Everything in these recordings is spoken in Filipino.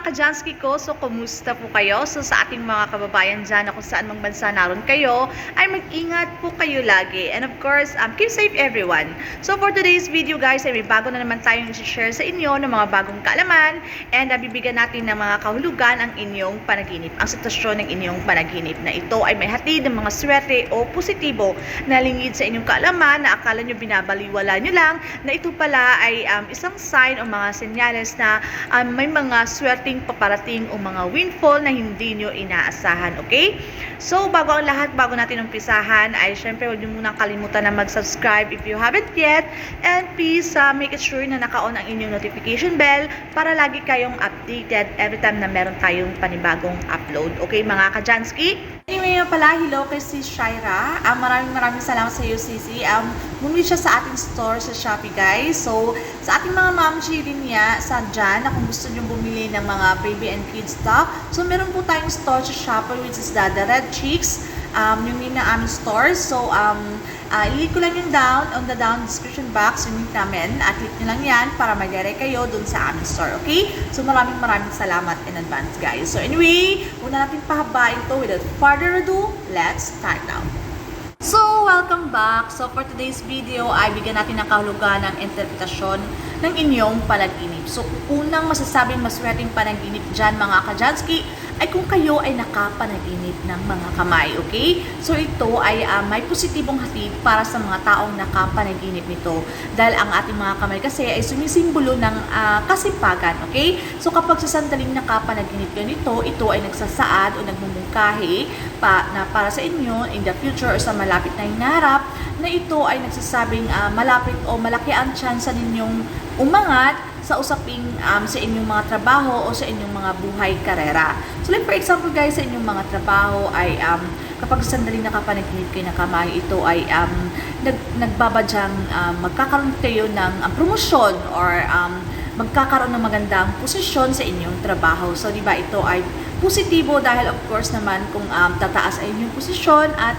Kajansky ko, so kumusta po kayo? So sa ating mga kababayan dyan na kung saan mang bansa naroon kayo, ay mag-ingat po kayo lagi. And of course, keep safe everyone. So for today's video guys, ay may bago na naman tayong i-share sa inyo ng mga bagong kaalaman and bibigyan natin ng mga kahulugan ang inyong panaginip, ang sitwasyon ng inyong panaginip na ito ay may hatid ng mga swerte o positibo na lingid sa inyong kaalaman na akala nyo binabaliwala nyo lang na ito pala ay isang sign o mga senyales na may mga swerteng paparating o mga windfall na hindi nyo inaasahan, okay? So, bago ang lahat, bago natin umpisahan, ay syempre huwag nyo munang kalimutan na mag-subscribe if you haven't yet, and please make it sure na naka-on ang inyong notification bell para lagi kayong updated every time na meron tayong panibagong upload, okay mga Kajansky? Anyway pala, hello kay si Shaira. Maraming salamat sa iyo, Sisi. Bumili siya sa ating store sa Shopee, guys. So, sa ating mga mamchi din niya, sa dyan, na kung gusto nyo bumili ng mga baby and kids stuff. So, meron po tayong store sa Shopee, which is the Red Chicks. Yung name ng aming store. So, i-link ko lang yung on the down description box, yung link namin. Click nyo lang yan para mag-direct kayo dun sa aming store, okay? So, maraming salamat in advance, guys. So, anyway, una natin pahabain to without further ado, let's start now. So, welcome back. So, for today's video, ay bigyan natin ng kahulugan ng interpretasyon ng inyong panaginip. So, unang masasabing maswerteng panaginip dyan, mga Kajansky, ay kung kayo ay nakapanaginip ng mga kamay, okay? So, ito ay may positibong hatid para sa mga taong nakapanaginip nito. Dahil ang ating mga kamay kasi ay sumisimbolo ng kasipagan, okay? So, kapag sa sandaling nakapanaginip ganito, ito ay nagsasaad o nagmumungkahi na para sa inyo in the future o sa malapit na hinaharap, na ito ay nagsasabing malapit o malaki ang tsansa ninyong umangat sa usaping sa inyong mga trabaho o sa inyong mga buhay karera. So like for example guys, sa inyong mga trabaho ay kapag sandaling nakapanaginip kayo ng kamay, ito ay nagbabadyang magkakaroon kayo ng promosyon or magkakaroon ng magandang posisyon sa inyong trabaho. So di ba ito ay positibo dahil of course naman kung tataas ay inyong posisyon at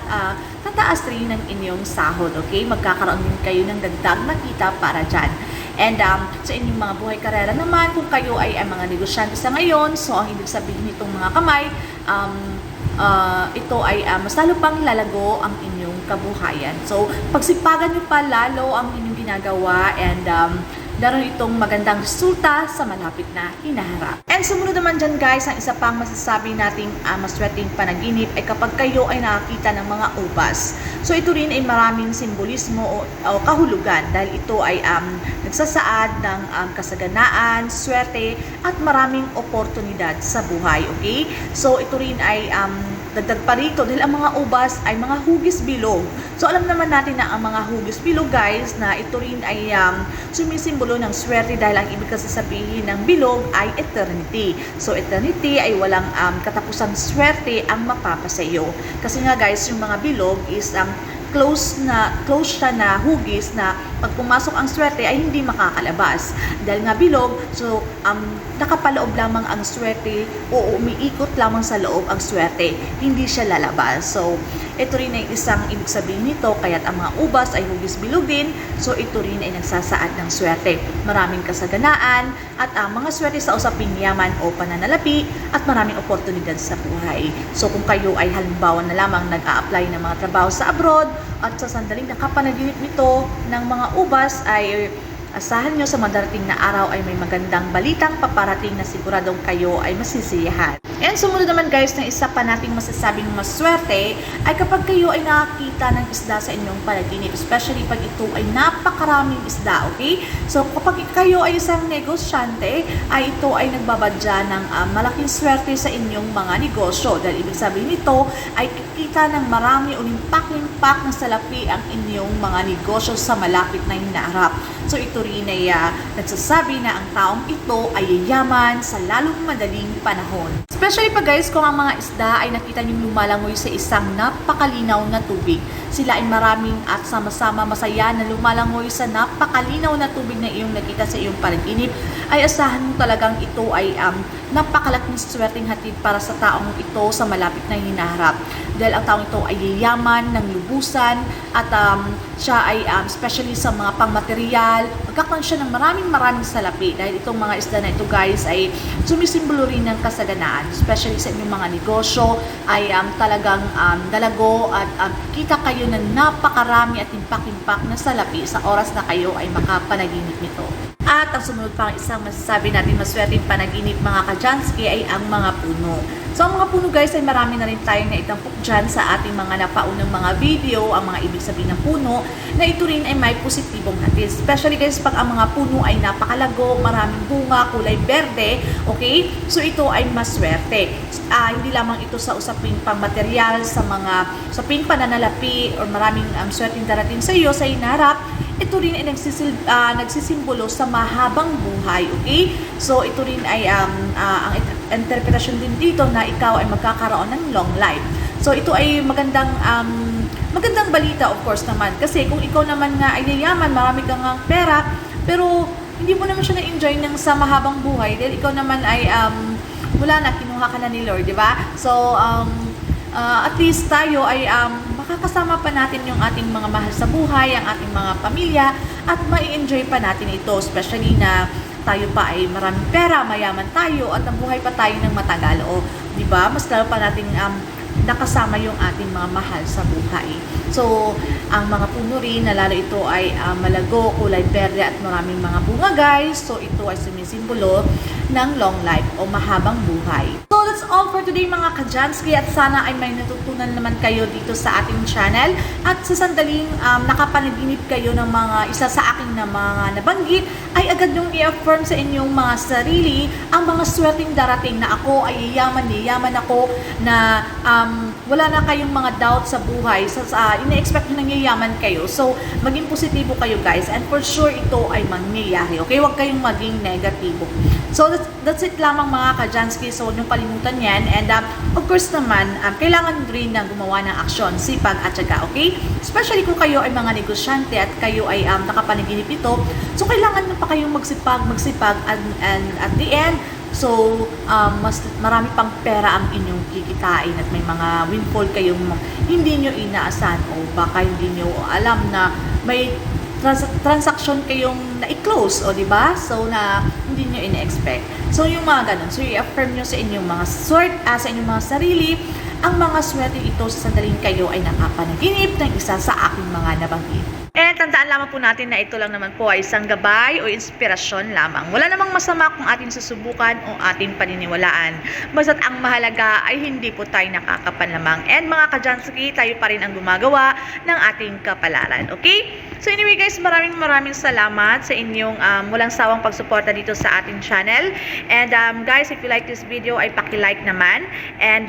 tataas rin ng inyong sahod, okay? Magkakaroon din kayo ng dagdag na kita para dyan. And sa inyong mga buhay karera naman, kung kayo ay mga negosyante sa ngayon, so ang ibig sabihin nitong mga kamay, ito ay mas lalo pang lalago ang inyong kabuhayan. So, pagsipagan nyo pa lalo ang inyong ginagawa and daron itong magandang resulta sa malapit na hinaharap. And sumunod naman dyan guys, ang isa pang masasabi nating maswerteng panaginip ay kapag kayo ay nakakita ng mga ubas. So ito rin ay maraming simbolismo o kahulugan dahil ito ay nagsasaad ng kasaganaan, swerte at maraming oportunidad sa buhay, okay? So ito rin ay dagdag pa rito dahil ang mga ubas ay mga hugis bilog. So alam naman natin na ang mga hugis bilog guys na ito rin ay sumisimbolo ng swerte dahil ang ibig kasi sabihin ng bilog ay eternity. So eternity ay walang katapusang swerte ang mapapasayo. Kasi nga guys, yung mga bilog is close siya na hugis na pag pumasok ang swerte ay hindi makakalabas. Dahil nga bilog, so nakapaloob lamang ang swerte o umiikot lamang sa loob ang swerte. Hindi siya lalabas. So, ito rin ay isang ibig sabihin nito, kaya't ang mga ubas ay hugis bilog din. So, ito rin ay nagsasaad ng swerte. Maraming kasaganaan at mga swerte sa usaping yaman o pananalapi at maraming oportunidad sa buhay. So, kung kayo ay halimbawa na lamang nag-a-apply ng mga trabaho sa abroad at sa sandaling nakapanaginip nito ng mga ubas ay asahan nyo sa madarating na araw ay may magandang balitang paparating na siguradong kayo ay masisiyahan. And sumunod naman guys, na isa pa nating masasabing maswerte ay kapag kayo ay nakakita ng isda sa inyong panaginip, especially pag ito ay napakaraming isda, okay? So kapag kayo ay isang negosyante, ay ito ay nagbabadya ng malaking swerte sa inyong mga negosyo. Dahil ibig sabihin nito ay kikita ng marami o limpak-limpak ng salapi ang inyong mga negosyo sa malapit na hinaharap. So ito rin ay nagsasabi na ang taong ito ay yayaman sa lalong madaling panahon. Especially pa guys, kung ang mga isda ay nakita nyo lumalangoy sa isang napakalinaw na tubig. Sila ay maraming at sama-sama masaya na lumalangoy sa napakalinaw na tubig na iyong nakita sa iyong panaginip, ay asahan mo talagang ito ay napakalaking swerteng hatid para sa taong ito sa malapit na hinaharap. Dahil ang taong ito ay yayaman ng lubusan at siya ay especially sa mga pangmaterial, magkakaroon siya ng maraming salapi dahil itong mga isda na ito guys ay sumisimbolo rin ng kasaganaan, especially sa inyong mga negosyo ay talagang dalago at kita kayo ng napakarami at impak-impak na salapi sa oras na kayo ay makapanaginip nito. At ang sumunod pang isang masasabi natin maswerteng panaginip mga ka-Jansky ay ang mga puno. So ang mga puno guys ay marami na rin tayong naitampok dyan sa ating mga napaunang mga video, ang mga ibig sabihin ng puno, na ito rin ay may positibong hatid. Especially guys pag ang mga puno ay napakalago, maraming bunga, kulay berde, okay? So ito ay maswerte. Hindi lamang ito sa usaping pangmaterial, sa mga usaping pananalapi, or maraming swerteng darating sa iyo sa hinarap. Ito rin ay nagsisimbolo sa mahabang buhay, okay? So, ito rin ay ang interpretasyon din dito na ikaw ay magkakaroon ng long life. So, ito ay magandang balita of course naman. Kasi kung ikaw naman nga ay yayaman, marami kang pera, pero hindi mo naman siya na-enjoy ng sa mahabang buhay dahil ikaw naman ay wala na, kinuha ka na ni Lord, di ba? So, at least tayo ay makakasama pa natin yung ating mga mahal sa buhay, ang ating mga pamilya, at mai-enjoy pa natin ito, especially na tayo pa ay maraming pera, mayaman tayo, at nabuhay pa tayo ng matagal. O, di ba? Mas lalo pa nating nakasama yung ating mga mahal sa buhay. So, ang mga puno rin, na lalo ito ay malago, kulay berde at maraming mga bunga guys. So, ito ay sumisimbolo ng long life o mahabang buhay. So, that's all for today mga ka-Jansky at sana ay may natutunan naman kayo dito sa ating channel at sa sandaling nakapanaginip kayo ng mga isa sa aking na mga nabanggit ay agad yung i-affirm sa inyong mga sarili ang mga swerteng darating na ako ay yayaman ako na wala na kayong mga doubt sa buhay, ina-expect nyo nang yayaman kayo. So, maging positibo kayo guys and for sure ito ay mangyayari. Okay, huwag kayong maging negatibo. So, that's it lamang mga ka-Jansky. So, huwag niyong kalimutan yan. And of course naman, kailangan rin na gumawa ng aksyon, sipag at syaga, okay? Especially kung kayo ay mga negosyante at kayo ay nakapanaginip ito. So, kailangan na pa kayong magsipag and at the end, so, mas marami pang pera ang inyong kikitain at may mga windfall kayong hindi nyo inaasahan o baka hindi nyo alam na may transaction kayong na-close, o diba? So, na hindi nyo ina-expect. So, yung mga ganun. So, i-affirm nyo sa inyong mga sa inyong mga sarili, ang mga swerte ito sa sandaling kayo ay nakapanaginip ng isa sa aking mga nabanggit. And tandaan lamang po natin na ito lang naman po ay isang gabay o inspirasyon lamang. Wala namang masama kung ating susubukan o ating paniniwalaan. Basta't ang mahalaga ay hindi po tayo nakakapan lamang. And mga ka-Jansky, tayo pa rin ang gumagawa ng ating kapalaran. Okay? So anyway guys, maraming salamat sa inyong walang sawang pagsuporta dito sa ating channel. And guys, if you like this video, ay paki-like naman. And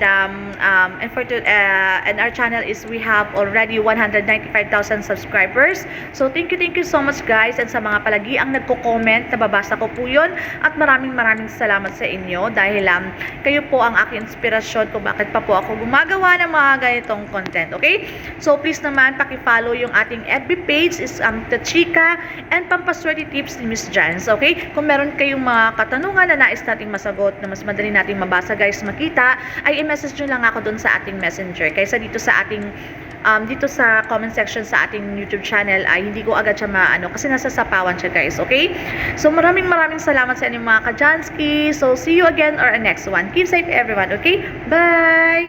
our channel is we have already 195,000 subscribers. So thank you so much guys, and sa mga palagi ang nagko-comment, nababasa ko po yun at maraming salamat sa inyo dahil kayo po ang aking inspirasyon kung bakit pa po ako gumagawa ng mga ganitong content, okay? So please naman paki-follow yung ating FB page is The Chika and Pampaswerte Tips ni Miss Jans, okay? Kung meron kayong mga katanungan na nais nating masagot na mas madali nating mabasa guys, makita, ay i-message nyo lang ako dun sa ating messenger kaysa dito sa ating dito sa comment section sa ating YouTube channel ay hindi ko agad siya maano kasi nasa sapawan siya guys, okay? So maraming salamat sa inyong mga ka-Jansky. So see you again or next one. Keep safe everyone, okay? Bye!